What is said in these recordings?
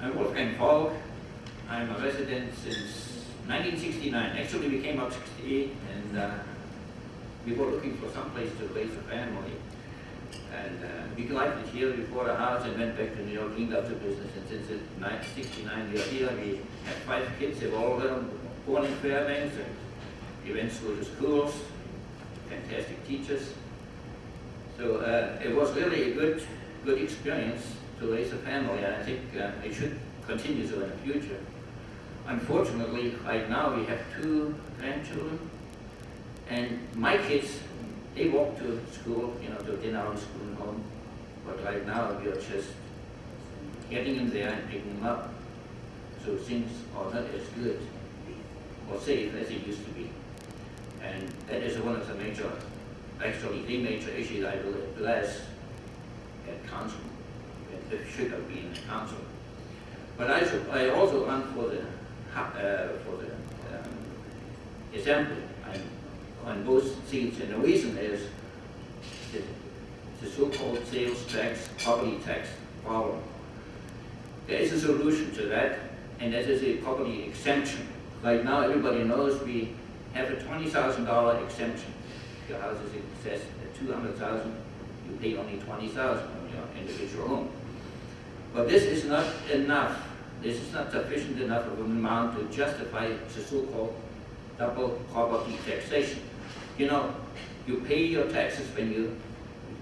I'm Wolfgang Falke. I'm a resident since 1969. Actually, we came up 68, and we were looking for some place to raise a family. And we liked it here. We bought a house and went back to New York, cleaned up the business. And since 1969 we are here, we have 5 kids. They were all born in Fairbanks, and we went through the schools, fantastic teachers. So it was really a good experience to raise a family, and I think it should continue so in the future. Unfortunately, right now we have 2 grandchildren, and my kids, they walk to school, to dinner on school and home. But right now we are just getting them there and picking them up. So things are not as good or safe as it used to be. And that is one of the major, actually the major issue I will address at council. It should have been in council. But I also run for the assembly. I'm on both seats, and the reason is the so-called sales tax, property tax problem. There is a solution to that, and that is a property exemption. Right now, everybody knows we have a $20,000 exemption. If your house is assessed at $200,000, you pay only $20,000 on your individual home. But this is not enough. This is not sufficient enough of an amount to justify the so-called double property taxation. You pay your taxes when you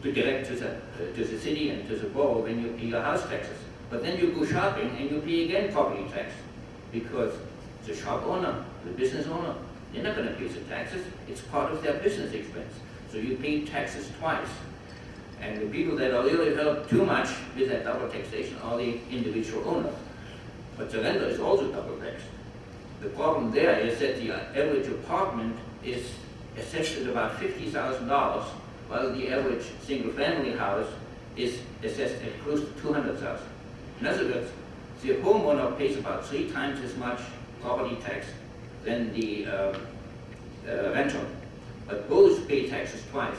direct to the city and to the borough when you pay your house taxes. But then you go shopping and you pay again property tax, because the shop owner, the business owner, they're not going to pay the taxes. It's part of their business expense. So you pay taxes twice. And the people that are really hurt too much with that double taxation are the individual owners. But the renter is also double taxed. The problem there is that the average apartment is assessed at about $50,000, while the average single-family house is assessed at close to $200,000. In other words, the homeowner pays about 3 times as much property tax than the renter, but both pay taxes twice.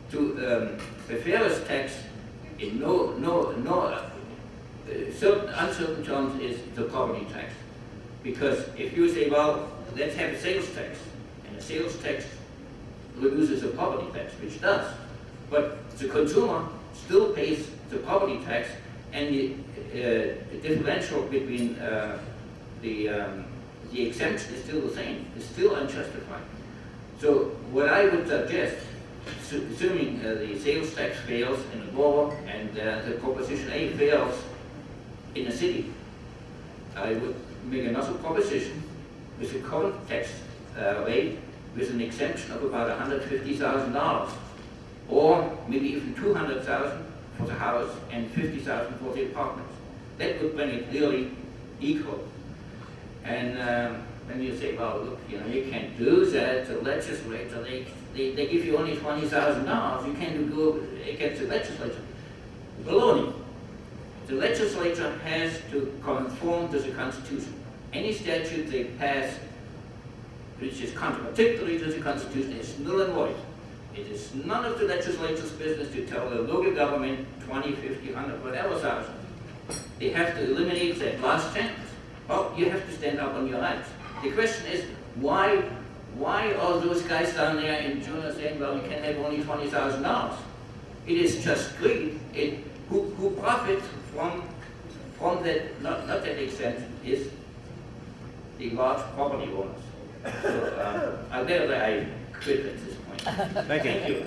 The fairest tax in uncertain terms is the property tax. Because if you say, well, let's have a sales tax, and a sales tax reduces the property tax, which does, but the consumer still pays the property tax, and the differential between the exemption is still the same. It's still unjustified. So what I would suggest, assuming the sales tax fails in the borough and the Proposition A fails in the city, I would make another proposition with a current tax rate with an exemption of about $150,000, or maybe even $200,000 for the house and $50,000 for the apartments. That would bring it really equal. And when you say, well, look, you can't do that, the legislature, they give you only $20,000, you can't go against the legislature. Baloney. The legislature has to conform to the Constitution. Any statute they pass which is contradictory to the Constitution is null and void. It is none of the legislature's business to tell the local government 20, 50, 100, whatever thousand. They have to eliminate that last sentence. Well, you have to stand up on your rights. The question is, why are those guys down there in June saying, well, we can have only $20,000? It is just greed. Who profits from that, not that extent, is the large property owners. So I quit at this point. Thank you. Thank you.